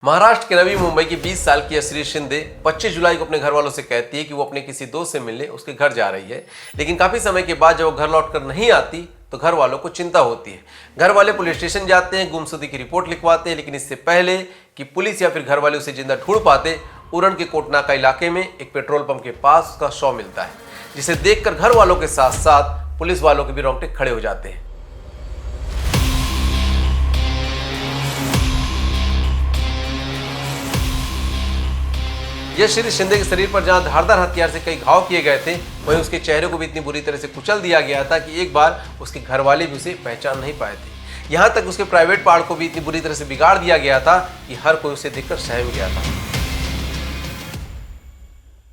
महाराष्ट्र के नवी मुंबई की 20 साल की यशश्री शिंदे 25 जुलाई को अपने घर वालों से कहती है कि वो अपने किसी दोस्त से मिलने उसके घर जा रही है। लेकिन काफी समय के बाद जब वो घर लौटकर नहीं आती तो घर वालों को चिंता होती है। घर वाले पुलिस स्टेशन जाते हैं, गुमशुदगी की रिपोर्ट लिखवाते हैं, लेकिन इससे पहले कि पुलिस या फिर घर वाले उसे जिंदा ढूंढ पाते, उरण के कोटनाका इलाके में एक पेट्रोल पंप के पास उसका शव मिलता है, जिसे देखकर घर वालों के साथ साथ पुलिस वालों के भी रोंगटे खड़े हो जाते हैं। यशश्री शिंदे के शरीर पर जहां धारदार हथियार से कई घाव किए गए थे, वहीं उसके चेहरे को भी इतनी बुरी तरह से कुचल दिया गया था कि एक बार उसके घर वाले भी उसे पहचान नहीं पाए थे। यहां तक उसके प्राइवेट पार्ट को भी इतनी बुरी तरह से बिगाड़ दिया गया था कि हर कोई उसे देखकर सहम गया था।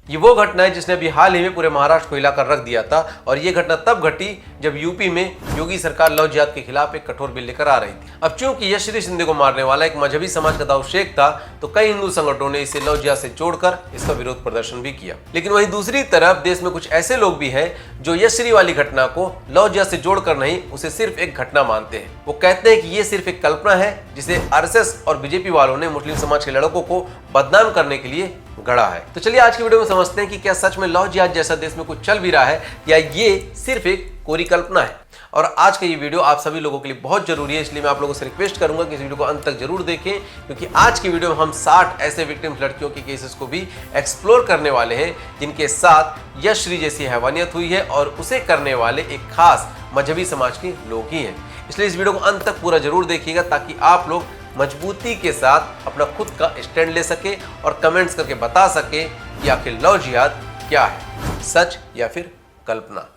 ये वो घटना है जिसने अभी हाल ही में पूरे महाराष्ट्र को हिलाकर रख दिया था, और ये घटना तब घटी जब यूपी में योगी सरकार लव जिहाद के खिलाफ एक कठोर बिल लेकर आ रही थी। अब चूंकि यशश्री शिंदे को मारने वाला एक मजहबी समाज का दाऊशेख था, तो कई हिंदू संगठनों ने इसे लव जिहाद से जोड़कर इसका विरोध प्रदर्शन भी किया। लेकिन वहीं दूसरी तरफ देश में कुछ ऐसे लोग भी हैं जो यशश्री वाली घटना को लव जिहाद से जोड़कर नहीं, उसे सिर्फ एक घटना मानते हैं। वो कहते हैं कि ये सिर्फ एक कल्पना है जिसे आरएसएस और बीजेपी वालों ने मुस्लिम समाज के लड़कों को बदनाम करने के लिए गढ़ा है। तो चलिए आज की वीडियो में समझते हैं कि क्या सच में लव जिहाद जैसा देश में कुछ चल भी रहा है, या ये सिर्फ एक कोरी कल्पना है। और आज का ये वीडियो आप सभी लोगों के लिए बहुत जरूरी है, इसलिए मैं आप लोगों से रिक्वेस्ट करूंगा कि इस वीडियो को अंत तक जरूर देखें, क्योंकि आज की वीडियो में हम 60 ऐसे विक्टिम्स लड़कियों के केसेस को भी एक्सप्लोर करने वाले हैं जिनके साथ यशश्री जैसी हैवानियत हुई है, और उसे करने वाले एक खास मजहबी समाज के लोग ही हैं। इसलिए इस वीडियो को अंत तक पूरा जरूर देखिएगा, ताकि आप लोग मजबूती के साथ अपना खुद का स्टैंड ले सके और कमेंट्स करके बता सके कि आखिर लव जिहाद क्या है, सच या फिर कल्पना।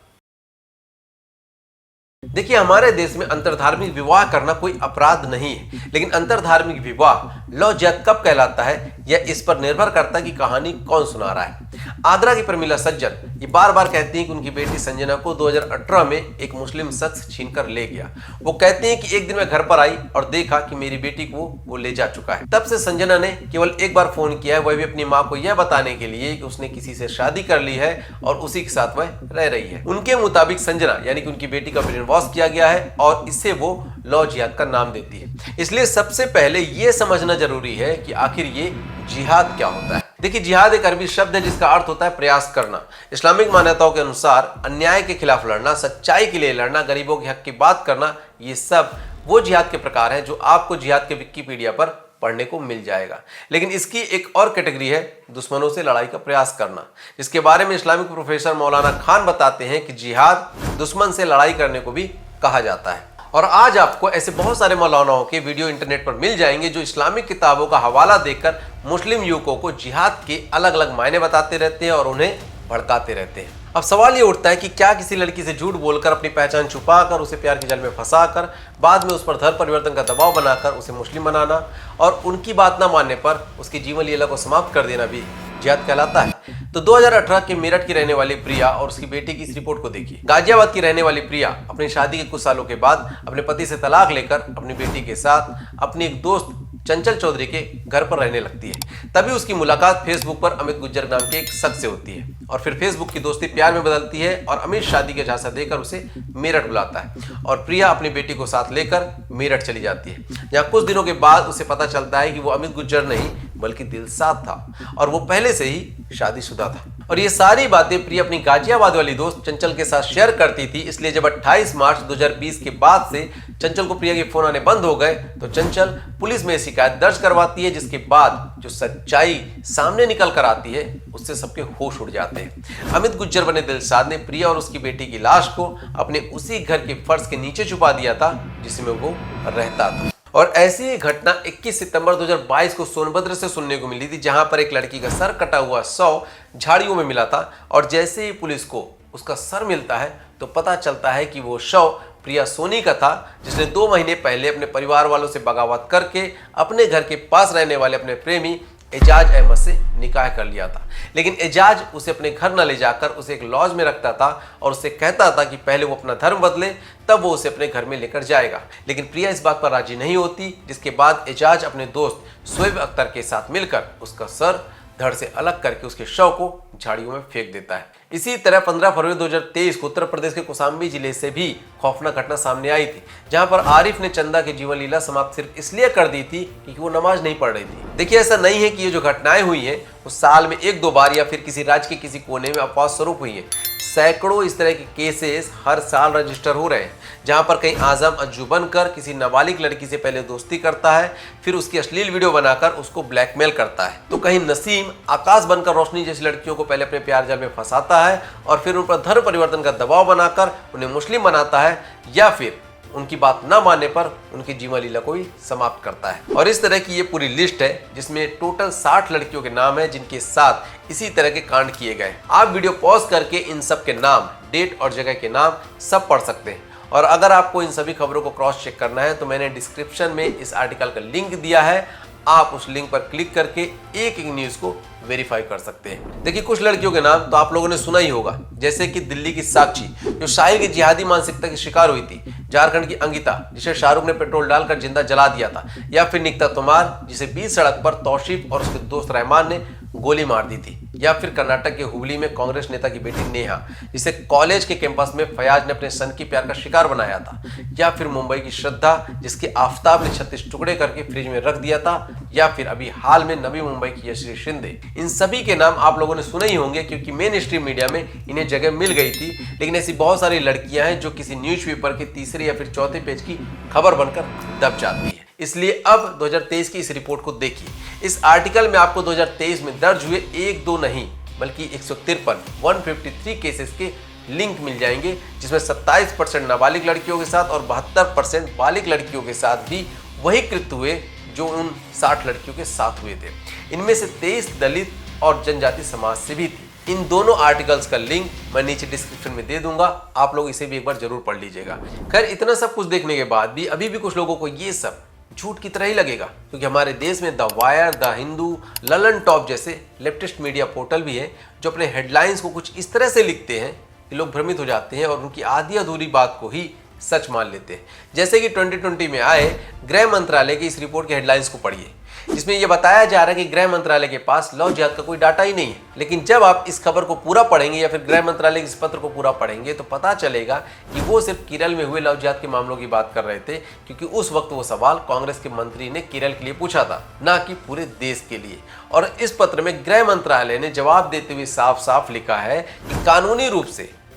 देखिए, हमारे देश में अंतरधार्मिक विवाह करना कोई अपराध नहीं है, लेकिन अंतरधार्मिक विवाह लव जिहाद कब कहलाता है यह इस पर निर्भर करता है कि कहानी कौन सुना रहा है। आगरा की प्रमिला सज्जन ये बार बार कहती हैं कि उनकी बेटी संजना को 2018 में एक मुस्लिम शख्स छीनकर ले गया। वो कहती हैं कि एक दिन मैं घर पर आई और देखा कि मेरी बेटी को वो ले जा चुका है। तब से संजना ने केवल एक बार फोन किया है, वह भी अपनी माँ को यह बताने के लिए कि उसने किसी से शादी कर ली है और उसी के साथ वह रह रही है। उनके मुताबिक संजना यानी कि उनकी बेटी का ब्रेन वॉश किया गया है और इससे वो लव जिहाद का नाम देती है। इसलिए सबसे पहले यह समझना जरूरी है कि आखिर ये जिहाद क्या होता है। देखिए, जिहाद एक अरबी शब्द है जिसका अर्थ होता है प्रयास करना। इस्लामिक मान्यताओं के अनुसार अन्याय के खिलाफ लड़ना, सच्चाई के लिए लड़ना, गरीबों के हक की बात करना, ये सब वो जिहाद के प्रकार हैं जो आपको जिहाद के विकिपीडिया पर पढ़ने को मिल जाएगा। लेकिन इसकी एक और कैटेगरी है दुश्मनों से लड़ाई का प्रयास करना, जिसके बारे में इस्लामिक प्रोफेसर मौलाना खान बताते हैं कि जिहाद दुश्मन से लड़ाई करने को भी कहा जाता है। और आज आपको ऐसे बहुत सारे मौलानाओं के वीडियो इंटरनेट पर मिल जाएंगे जो इस्लामिक किताबों का हवाला देकर मुस्लिम युवकों को जिहाद के अलग अलग मायने बताते रहते हैं और उन्हें भड़काते रहते हैं। अब सवाल ये उठता है कि क्या किसी लड़की से झूठ बोलकर, अपनी पहचान छुपाकर, उसे प्यार के जाल में फंसाकर, बाद में उस पर धर्म परिवर्तन का दबाव बनाकर उसे मुस्लिम बनाना और उनकी बात ना मानने पर उसकी जीवन लीला को समाप्त कर देना भी जिहाद कहलाता है? तो 2018 के मेरठ की रहने वाली प्रिया और उसकी बेटी की इस रिपोर्ट को देखिए। गाजियाबाद की रहने वाली प्रिया अपनी शादी के कुछ सालों के बाद अपने पति से तलाक लेकर अपनी बेटी के साथ अपनी एक दोस्त चंचल चौधरी के घर पर रहने लगती है। तभी उसकी मुलाकात फेसबुक पर अमित गुज्जर नाम के एक शख्स से होती है, और फिर फेसबुक की दोस्ती प्यार में बदलती है और अमित शादी के झांसा देकर उसे मेरठ बुलाता है और प्रिया अपनी बेटी को साथ लेकर मेरठ चली जाती है, जहां कुछ दिनों के बाद उसे पता चलता है कि वो अमित गुज्जर नहीं बल्कि दिलशाद था और वो पहले से ही शादीशुदा था। और ये सारी बातें प्रिया अपनी गाजियाबाद वाली दोस्त चंचल के साथ शेयर करती थी। इसलिए जब 28 मार्च 2020 के बाद से चंचल को प्रिया के फोन आने बंद हो गए तो चंचल पुलिस में शिकायत दर्ज करवाती है, जिसके बाद जो सच्चाई सामने निकल कर आती है उससे सबके होश उड़ जाते हैं। अमित गुज्जर बने दिलशाद ने प्रिया और उसकी बेटी की लाश को अपने उसी घर के फर्श के नीचे छुपा दिया था जिसमें वो रहता था। और ऐसी ही घटना 21 सितंबर 2022 को सोनभद्र से सुनने को मिली थी, जहां पर एक लड़की का सर कटा हुआ शव झाड़ियों में मिला था। और जैसे ही पुलिस को उसका सर मिलता है तो पता चलता है कि वो शव प्रिया सोनी का था, जिसने 2 महीने पहले अपने परिवार वालों से बगावत करके अपने घर के पास रहने वाले अपने प्रेमी एजाज अहमद से निकाह कर लिया था। लेकिन एजाज उसे अपने घर न ले जाकर उसे एक लॉज में रखता था और उससे कहता था कि पहले वो अपना धर्म बदले, तब वो उसे अपने घर में लेकर जाएगा। लेकिन प्रिया इस बात पर राजी नहीं होती, जिसके बाद एजाज अपने दोस्त शोएब अख्तर के साथ मिलकर उसका सर धड़ से अलग करके उसके शव को झाड़ियों में फेंक देता है। इसी तरह 15 फरवरी 2023 को उत्तर प्रदेश के कौशाम्बी जिले से भी खौफनाक घटना सामने आई थी, जहां पर आरिफ ने चंदा की जीवन लीला समाप्त सिर्फ इसलिए कर दी थी क्योंकि वो नमाज नहीं पढ़ रही थी। देखिए, ऐसा नहीं है कि ये जो घटनाएं हुई हैं वो साल में 1-2 बार या फिर किसी राज्य के किसी कोने में अपवाद स्वरूप हुई है। सैकड़ों इस तरह के केसेस हर साल रजिस्टर हो रहे हैं, जहां पर कहीं आजम अज्जू बनकर किसी नाबालिग लड़की से पहले दोस्ती करता है, फिर उसकी अश्लील वीडियो बनाकर उसको ब्लैकमेल करता है, तो कहीं नसीम आकाश बनकर रोशनी जैसी लड़कियों को पहले अपने प्यार जाल में फंसाता है और फिर उन पर धर्म परिवर्तन का दबाव बनाकर उन्हें मुस्लिम बनाता है, या फिर उनकी बात न मानने पर उनकी जीवन लीला को भी समाप्त करता है। और इस तरह की ये पूरी लिस्ट है जिसमें टोटल 60 लड़कियों के नाम है जिनके साथ इसी तरह के कांड किए गए। आप वीडियो पॉज करके इन सब के नाम, डेट और जगह के नाम सब पढ़ सकते हैं। और अगर आपको इन सभी खबरों को क्रॉस चेक करना है तो मैंने डिस्क्रिप्शन में इस आर्टिकल का लिंक दिया है, आप उस लिंक पर क्लिक करके एक एक न्यूज को वेरीफाई कर सकते हैं। देखिए, कुछ लड़कियों के नाम तो आप लोगों ने सुना ही होगा, जैसे कि दिल्ली की साक्षी जो शाहिर की जिहादी मानसिकता की शिकार हुई थी, झारखंड की अंकिता जिसे शाहरुख ने पेट्रोल डालकर जिंदा जला दिया था, या फिर निकिता तोमार जिसे बीच सड़क पर तौसीफ और उसके दोस्त रहमान ने गोली मार दी थी, या फिर कर्नाटक के हुबली में कांग्रेस नेता की बेटी नेहा जिसे कॉलेज के कैंपस में फयाज ने अपने सन की प्यार का शिकार बनाया था, या फिर मुंबई की श्रद्धा जिसके आफताब ने 36 टुकड़े करके फ्रिज में रख दिया था, या फिर अभी हाल में नवी मुंबई की यशरी शिंदे। इन सभी के नाम आप लोगों ने सुने ही होंगे क्योंकि मेन स्ट्रीम मीडिया में इन्हें जगह मिल गई थी। लेकिन ऐसी बहुत सारी लड़कियां हैं जो किसी न्यूज़पेपर के तीसरे या फिर चौथे पेज की खबर बनकर दब जाती है। इसलिए अब 2023 की इस रिपोर्ट को देखिए। इस आर्टिकल में आपको 2023 में दर्ज हुए 1-2 नहीं बल्कि 153 केसेस के लिंक मिल जाएंगे, जिसमें 27% नाबालिग लड़कियों के साथ और 72% बालिग लड़कियों के साथ भी वही कृत्य हुए जो उन 60 लड़कियों के साथ हुए थे। इनमें से 23 दलित और जनजाति समाज से भी थी। इन दोनों आर्टिकल्स का लिंक मैं नीचे डिस्क्रिप्शन में दे दूंगा, आप लोग इसे भी एक बार जरूर पढ़ लीजिएगा। खैर, इतना सब कुछ देखने के बाद भी अभी भी कुछ लोगों को ये सब झूठ की तरह ही लगेगा, क्योंकि हमारे देश में the wire, the Hindu, Lalan top जैसे लेफ्टिस्ट मीडिया पोर्टल भी है जो अपने हेडलाइंस को कुछ इस तरह से लिखते हैं कि लोग भ्रमित हो जाते हैं और उनकी आधी अधूरी बात को ही सच मान लेते हैं। जैसे कि 2020 में आए गृह मंत्रालय की इस रिपोर्ट के हेडलाइंस को पढ़िए, जिसमें यह बताया जा रहा है कि गृह मंत्रालय के पास लव जिहाद का कोई डाटा ही नहीं है। लेकिन जब आप इस खबर को पूरा पढ़ेंगे या फिर गृह मंत्रालय के इस पत्र को पूरा पढ़ेंगे तो पता चलेगा कि वो सिर्फ केरल में हुए लव जिहाद के मामलों की बात कर रहे थे, क्योंकि उस वक्त वो सवाल कांग्रेस के मंत्री ने केरल के लिए पूछा था, ना कि पूरे देश के लिए। और इस पत्र में गृह मंत्रालय ने जवाब देते हुए साफ साफ लिखा है कि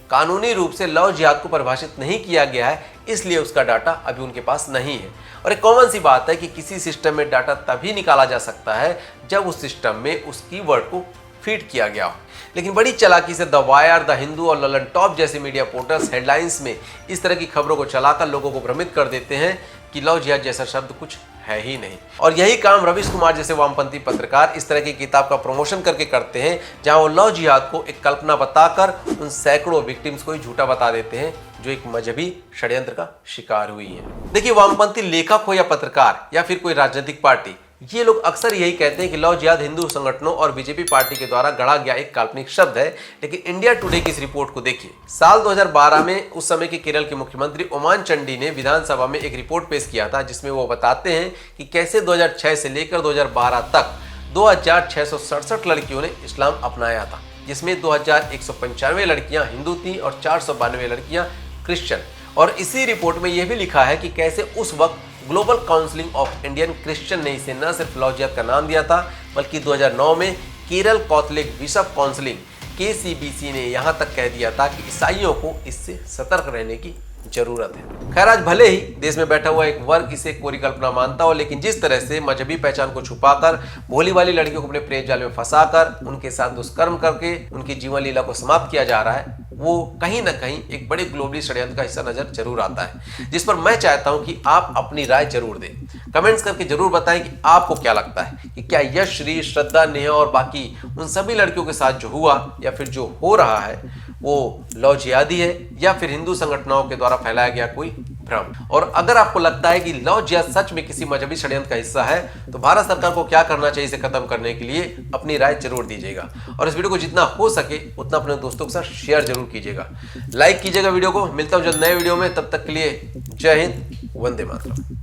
कानूनी रूप से लव जिहाद को परिभाषित नहीं किया गया है, इसलिए उसका डाटा अभी उनके पास नहीं है। और एक कॉमन सी बात है कि किसी सिस्टम में डाटा तभी निकाला जा सकता है जब उस सिस्टम में उस कीवर्ड को फीड किया गया हो। लेकिन बड़ी चालाकी से द वायर, द हिंदू और ललन टॉप जैसे मीडिया पोर्टल्स हेडलाइंस में इस तरह की खबरों को चलाकर लोगों को भ्रमित कर देते हैं कि लव जिहाद जैसा शब्द कुछ है ही नहीं। और यही काम रवीश कुमार जैसे वामपंथी पत्रकार इस तरह की किताब का प्रमोशन करके करते हैं, जहां वो लव जिहाद को एक कल्पना बताकर उन सैकड़ों विक्टिम्स को ही झूठा बता देते हैं जो एक मजहबी षड्यंत्र का शिकार हुई है। देखिए, वामपंथी लेखक हो या पत्रकार या फिर कोई राजनीतिक पार्टी, ये लोग अक्सर यही कहते हैं कि लव जिहाद हिंदू संगठनों और बीजेपी पार्टी के द्वारा गढ़ा गया एक काल्पनिक शब्द है। लेकिन इंडिया टुडे की इस रिपोर्ट को देखिए। साल 2012 में उस समय के केरल के मुख्यमंत्री ओमान चंडी ने विधानसभा में एक रिपोर्ट पेश किया था, जिसमें वो बताते हैं कि कैसे 2006 से लेकर 2012 तक 2667 लड़कियों ने इस्लाम अपनाया था, जिसमें 2195 लड़कियां हिंदू थी और 492 लड़कियां क्रिश्चियन। और इसी रिपोर्ट में यह भी लिखा है कि कैसे उस वक्त global counselling of Indian Christian ने इसे न सिर्फ लव जिहाद का नाम दिया था, बल्कि 2009 में Kerala Catholic bishop counselling KCBC ने यहां तक कह दिया था कि ईसाइयों को इससे सतर्क रहने की जरूरत है। खैर, आज भले ही देश में बैठा हुआ एक वर्ग इसे कोरी कल्पना मानता हो, लेकिन जिस तरह से मजहबी पहचान को छुपाकर भोली वाली लड़कियों को अपने प्रेम जाल में फंसाकर उनके साथ दुष्कर्म करके उनकी जीवन लीला को समाप्त किया जा रहा है, वो कहीं ना कहीं एक बड़े ग्लोबली षड्यंत्र का हिस्सा नजर जरूर आता है, जिस पर मैं चाहता हूं कि आप अपनी राय जरूर दें। कमेंट्स करके जरूर बताएं कि आपको क्या लगता है कि क्या यशश्री, श्रद्धा, नेहा और बाकी उन सभी लड़कियों के साथ जो हुआ या फिर जो हो रहा है वो लव जिहादी है या फिर हिंदू संगठनों के द्वारा फैलाया गया कोई भ्रम। और अगर आपको लगता है कि लव जिहाद सच में किसी मजहबी षड्यंत्र का हिस्सा है तो भारत सरकार को क्या करना चाहिए इसे खत्म करने के लिए अपनी राय जरूर दीजिएगा। और इस वीडियो को जितना हो सके उतना अपने दोस्तों के साथ शेयर जरूर कीजिएगा, लाइक कीजिएगा वीडियो को। मिलता हूं जल्द नए वीडियो में, तब तक के लिए जय हिंद, वंदे मातरम।